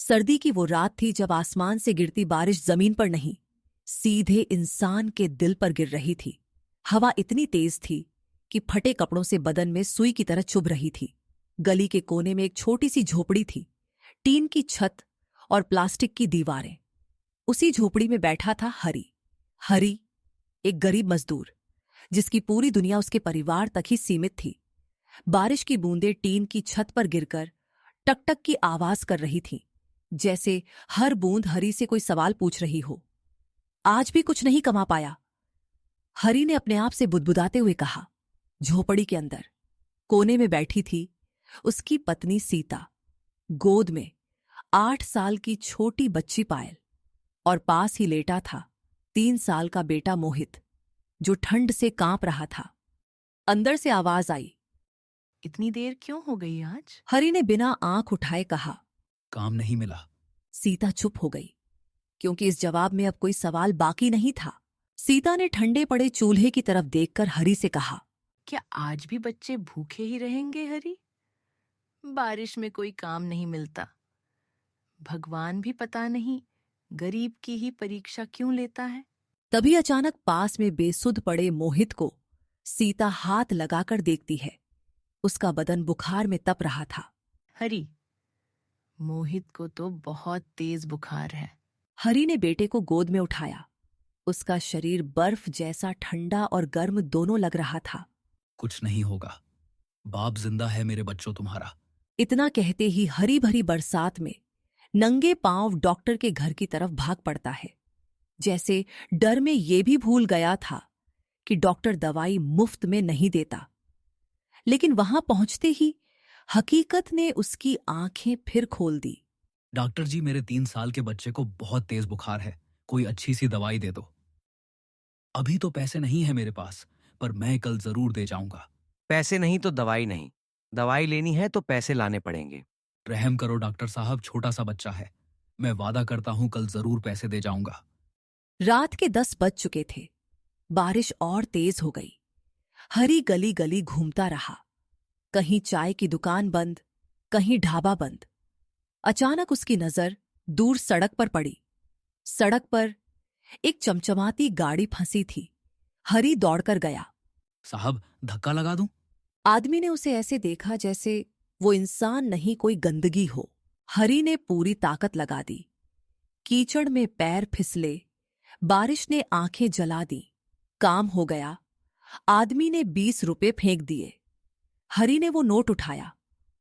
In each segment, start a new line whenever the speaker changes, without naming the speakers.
सर्दी की वो रात थी जब आसमान से गिरती बारिश जमीन पर नहीं, सीधे इंसान के दिल पर गिर रही थी। हवा इतनी तेज थी कि फटे कपड़ों से बदन में सुई की तरह चुभ रही थी। गली के कोने में एक छोटी सी झोपड़ी थी, टीन की छत और प्लास्टिक की दीवारें। उसी झोपड़ी में बैठा था हरी। हरी एक गरीब मजदूर, जिसकी पूरी दुनिया उसके परिवार तक ही सीमित थी। बारिश की बूंदें टीन की छत पर गिरकर टकटक की आवाज कर रही थीं, जैसे हर बूंद हरी से कोई सवाल पूछ रही हो। आज भी कुछ नहीं कमा पाया, हरी ने अपने आप से बुदबुदाते हुए कहा। झोपड़ी के अंदर कोने में बैठी थी उसकी पत्नी सीता, गोद में 8 साल की छोटी बच्ची पायल, और पास ही लेटा था 3 साल का बेटा मोहित, जो ठंड से कांप रहा था। अंदर से आवाज आई।
इतनी देर क्यों हो गई आज?
हरी ने बिना आंख उठाए कहा।
काम नहीं मिला।
सीता चुप हो गई, क्योंकि इस जवाब में अब कोई सवाल बाकी नहीं था। सीता ने ठंडे पड़े चूल्हे की तरफ देखकर हरी से कहा।
क्या आज भी बच्चे भूखे ही रहेंगे हरी? बारिश में कोई काम नहीं मिलता। भगवान भी पता नहीं गरीब की ही परीक्षा क्यों लेता है।
तभी अचानक पास में बेसुध पड़े मोहित को सीता हाथ लगाकर देखती है। उसका बदन बुखार में तप रहा था।
हरी, मोहित को तो बहुत तेज बुखार है।
हरी ने बेटे को गोद में उठाया। उसका शरीर बर्फ जैसा ठंडा और गर्म दोनों लग रहा था।
कुछ नहीं होगा, बाप जिंदा है मेरे बच्चों तुम्हारा।
इतना कहते ही हरी भरी बरसात में नंगे पांव डॉक्टर के घर की तरफ भाग पड़ता है, जैसे डर में ये भी भूल गया था कि डॉक्टर दवाई मुफ्त में नहीं देता। लेकिन वहां पहुंचते ही हकीकत ने उसकी आंखें फिर खोल दी।
डॉक्टर जी, मेरे 3 साल के बच्चे को बहुत तेज बुखार है, कोई अच्छी सी दवाई दे दो। अभी तो पैसे नहीं है मेरे पास, पर मैं कल जरूर दे जाऊंगा।
पैसे नहीं तो दवाई नहीं। दवाई लेनी है तो पैसे लाने पड़ेंगे।
रहम करो डॉक्टर साहब, छोटा सा बच्चा है। मैं वादा करता हूं कल जरूर पैसे दे जाऊंगा।
रात के 10 बज चुके थे। बारिश और तेज हो गई। हरी गली गली घूमता रहा। कहीं चाय की दुकान बंद, कहीं ढाबा बंद। अचानक उसकी नजर दूर सड़क पर पड़ी। सड़क पर एक चमचमाती गाड़ी फंसी थी। हरी दौड़कर गया।
साहब, धक्का लगा दूं?
आदमी ने उसे ऐसे देखा जैसे वो इंसान नहीं, कोई गंदगी हो। हरी ने पूरी ताकत लगा दी। कीचड़ में पैर फिसले, बारिश ने आंखें जला दी। काम हो गया। आदमी ने 20 रुपए फेंक दिए। हरी ने वो नोट उठाया।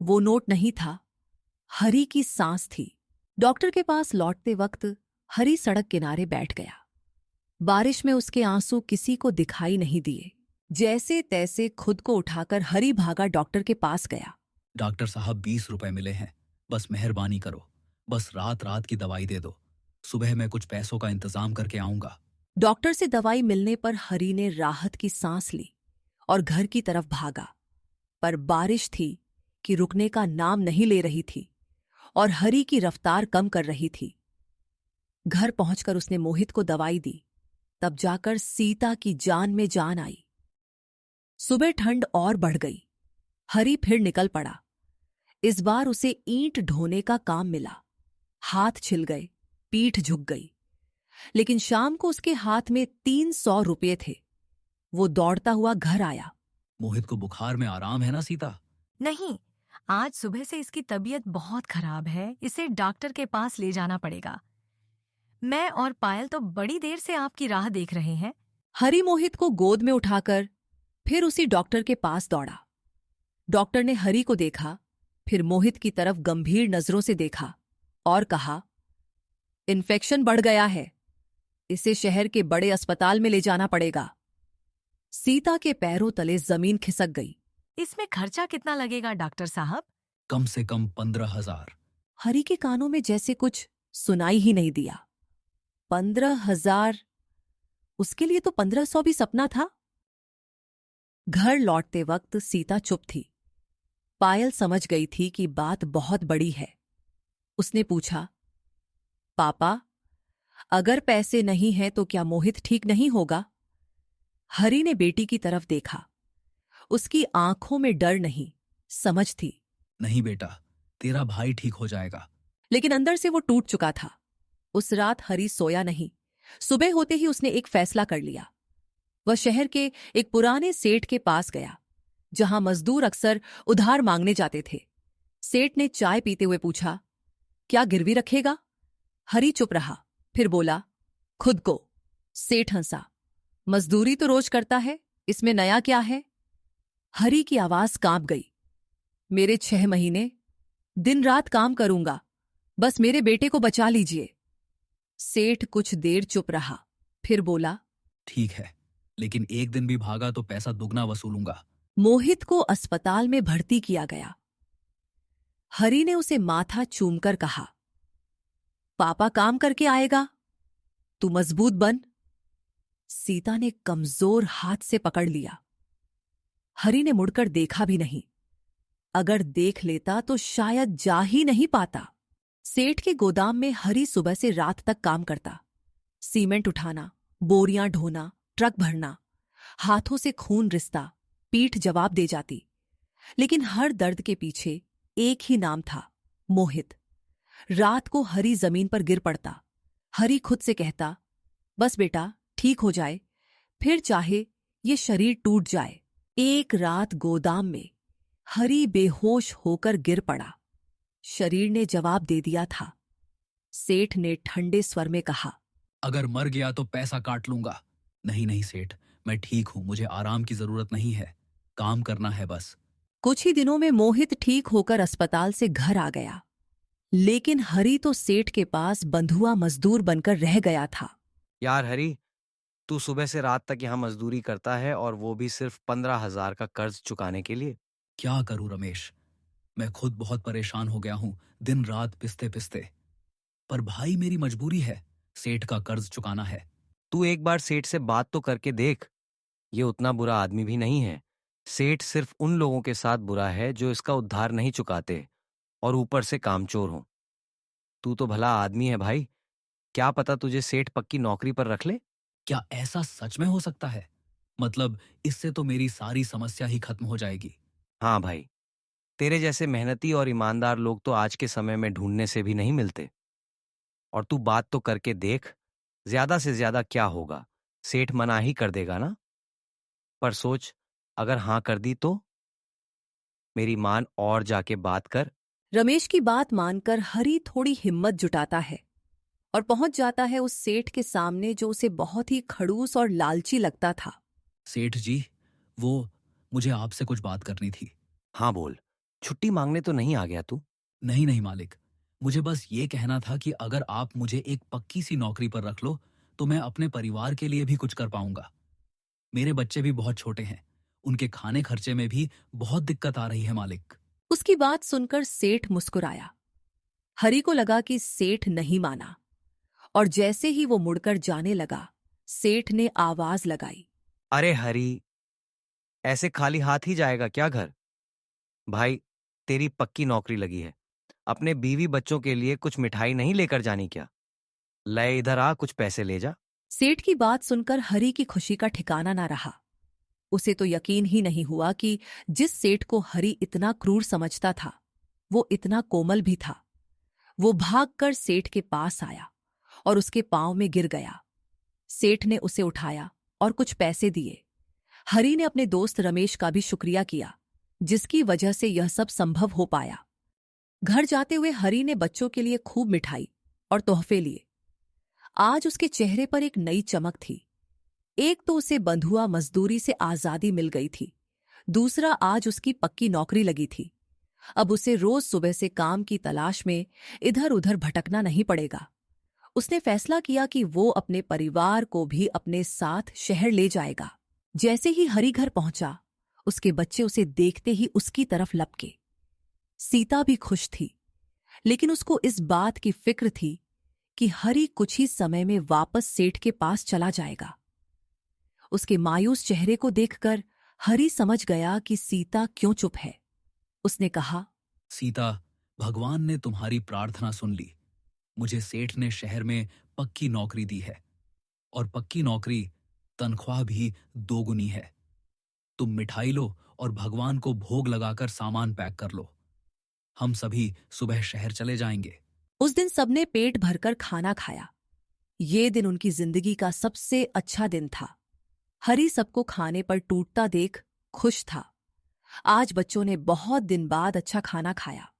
वो नोट नहीं था, हरी की सांस थी। डॉक्टर के पास लौटते वक्त हरी सड़क किनारे बैठ गया। बारिश में उसके आंसू किसी को दिखाई नहीं दिए। जैसे तैसे खुद को उठाकर हरी भागा डॉक्टर के पास गया।
डॉक्टर साहब, 20 रुपए मिले हैं, बस मेहरबानी करो। बस रात रात की दवाई दे दो, सुबह मैं कुछ पैसों का इंतजाम करके आऊंगा।
डॉक्टर से दवाई मिलने पर हरी ने राहत की सांस ली और घर की तरफ भागा। पर बारिश थी कि रुकने का नाम नहीं ले रही थी और हरी की रफ्तार कम कर रही थी। घर पहुंचकर उसने मोहित को दवाई दी। तब जाकर सीता की जान में जान आई। सुबह ठंड और बढ़ गई। हरी फिर निकल पड़ा। इस बार उसे ईंट ढोने का काम मिला। हाथ छिल गए, पीठ झुक गई। लेकिन शाम को उसके हाथ में 300 रुपये थे। वो दौड़ता हुआ घर आया।
मोहित को बुखार में आराम है ना सीता?
नहीं, आज सुबह से इसकी तबीयत बहुत खराब है। इसे डॉक्टर के पास ले जाना पड़ेगा। मैं और पायल तो बड़ी देर से आपकी राह देख रहे हैं।
हरी मोहित को गोद में उठाकर फिर उसी डॉक्टर के पास दौड़ा। डॉक्टर ने हरी को देखा, फिर मोहित की तरफ गंभीर नजरों से देखा और कहा, इन्फेक्शन बढ़ गया है, इसे शहर के बड़े अस्पताल में ले जाना पड़ेगा। सीता के पैरों तले जमीन खिसक गई।
इसमें खर्चा कितना लगेगा डॉक्टर साहब?
कम से कम 15,000।
हरी के कानों में जैसे कुछ सुनाई ही नहीं दिया। 15,000? उसके लिए तो 1,500 भी सपना था। घर लौटते वक्त सीता चुप थी। पायल समझ गई थी कि बात बहुत बड़ी है। उसने पूछा, पापा, अगर पैसे नहीं हैं तो क्या मोहित ठीक नहीं होगा? हरी ने बेटी की तरफ देखा। उसकी आंखों में डर नहीं, समझ थी।
नहीं बेटा, तेरा भाई ठीक हो जाएगा।
लेकिन अंदर से वो टूट चुका था। उस रात हरी सोया नहीं। सुबह होते ही उसने एक फैसला कर लिया। वह शहर के एक पुराने सेठ के पास गया, जहां मजदूर अक्सर उधार मांगने जाते थे। सेठ ने चाय पीते हुए पूछा, क्या गिरवी रखेगा? हरी चुप रहा, फिर बोला, खुद को। सेठ हंसा, मजदूरी तो रोज करता है, इसमें नया क्या है? हरी की आवाज कांप गई। मेरे 6 महीने दिन रात काम करूंगा, बस मेरे बेटे को बचा लीजिए। सेठ कुछ देर चुप रहा, फिर बोला,
ठीक है, लेकिन एक दिन भी भागा तो पैसा दुगना वसूलूंगा।
मोहित को अस्पताल में भर्ती किया गया। हरी ने उसे माथा चूमकर कहा, पापा काम करके आएगा, तू मजबूत बन। सीता ने कमजोर हाथ से पकड़ लिया। हरी ने मुड़कर देखा भी नहीं। अगर देख लेता तो शायद जा ही नहीं पाता। सेठ के गोदाम में हरी सुबह से रात तक काम करता। सीमेंट उठाना, बोरियां ढोना, ट्रक भरना, हाथों से खून रिसता, पीठ जवाब दे जाती। लेकिन हर दर्द के पीछे एक ही नाम था, मोहित। रात को हरी जमीन पर गिर पड़ता। हरी खुद से कहता, बस बेटा ठीक हो जाए, फिर चाहे ये शरीर टूट जाए। एक रात गोदाम में हरी बेहोश होकर गिर पड़ा। शरीर ने जवाब दे दिया था। सेठ ने ठंडे स्वर में कहा,
अगर मर गया तो पैसा काट लूंगा। नहीं नहीं सेठ, मैं ठीक हूं, मुझे आराम की जरूरत नहीं है, काम करना है बस।
कुछ ही दिनों में मोहित ठीक होकर अस्पताल से घर आ गया। लेकिन हरी तो सेठ के पास बंधुआ मजदूर बनकर रह गया था।
यार हरी, तू सुबह से रात तक यहाँ मजदूरी करता है और वो भी सिर्फ 15,000 का कर्ज चुकाने के लिए।
क्या करूं रमेश, मैं खुद बहुत परेशान हो गया हूं, दिन रात पिसते पिसते। पर भाई मेरी मजबूरी है, सेठ का कर्ज चुकाना है।
तू एक बार सेठ से बात तो करके देख। ये उतना बुरा आदमी भी नहीं है। सेठ सिर्फ उन लोगों के साथ बुरा है जो इसका उद्धार नहीं चुकाते और ऊपर से कामचोर हों। तू तो भला आदमी है भाई, क्या पता तुझे सेठ पक्की नौकरी पर रख ले।
क्या ऐसा सच में हो सकता है? मतलब इससे तो मेरी सारी समस्या ही खत्म हो जाएगी।
हाँ भाई, तेरे जैसे मेहनती और ईमानदार लोग तो आज के समय में ढूंढने से भी नहीं मिलते। और तू बात तो करके देख, ज्यादा से ज्यादा क्या होगा, सेठ मना ही कर देगा ना। पर सोच, अगर हाँ कर दी तो मेरी मान और जाके बात कर।
रमेश की बात मानकर हरी थोड़ी हिम्मत जुटाता है और पहुंच जाता है उस सेठ के सामने जो उसे बहुत ही खड़ूस और लालची लगता था।
सेठ जी, वो मुझे आपसे कुछ बात करनी थी।
हाँ बोल, छुट्टी मांगने तो नहीं आ गया तू?
नहीं नहीं मालिक, मुझे बस ये कहना था कि अगर आप मुझे एक पक्की सी नौकरी पर रख लो तो मैं अपने परिवार के लिए भी कुछ कर पाऊंगा। मेरे बच्चे भी बहुत छोटे हैं, उनके खाने खर्चे में भी बहुत दिक्कत आ रही है मालिक।
उसकी बात सुनकर सेठ मुस्कुराया। हरी को लगा कि सेठ नहीं माना, और जैसे ही वो मुड़कर जाने लगा, सेठ ने आवाज लगाई,
अरे हरी, ऐसे खाली हाथ ही जाएगा क्या घर? भाई, तेरी पक्की नौकरी लगी है, अपने बीवी बच्चों के लिए कुछ मिठाई नहीं लेकर जानी क्या? ले इधर आ, कुछ पैसे ले जा।
सेठ की बात सुनकर हरी की खुशी का ठिकाना ना रहा। उसे तो यकीन ही नहीं हुआ कि जिस सेठ को हरी इतना क्रूर समझता था, वो इतना कोमल भी था। वो भागकर सेठ के पास आया और उसके पांव में गिर गया। सेठ ने उसे उठाया और कुछ पैसे दिए। हरी ने अपने दोस्त रमेश का भी शुक्रिया किया, जिसकी वजह से यह सब संभव हो पाया। घर जाते हुए हरी ने बच्चों के लिए खूब मिठाई और तोहफे लिए। आज उसके चेहरे पर एक नई चमक थी। एक तो उसे बंधुआ मजदूरी से आजादी मिल गई थी, दूसरा आज उसकी पक्की नौकरी लगी थी। अब उसे रोज सुबह से काम की तलाश में इधर उधर भटकना नहीं पड़ेगा। उसने फैसला किया कि वो अपने परिवार को भी अपने साथ शहर ले जाएगा। जैसे ही हरी घर पहुंचा, उसके बच्चे उसे देखते ही उसकी तरफ लपके। सीता भी खुश थी, लेकिन उसको इस बात की फिक्र थी कि हरी कुछ ही समय में वापस सेठ के पास चला जाएगा। उसके मायूस चेहरे को देखकर हरी समझ गया कि सीता क्यों चुप है। उसने कहा,
सीता, भगवान ने तुम्हारी प्रार्थना सुन ली। मुझे सेठ ने शहर में पक्की नौकरी दी है, और पक्की नौकरी तनख्वाह भी दोगुनी है। तुम मिठाई लो और भगवान को भोग लगाकर सामान पैक कर लो। हम सभी सुबह शहर चले जाएंगे।
उस दिन सबने पेट भरकर खाना खाया। ये दिन उनकी जिंदगी का सबसे अच्छा दिन था। हरी सबको खाने पर टूटता देख खुश था। आज बच्चों ने बहुत दिन बाद अच्छा खाना खाया।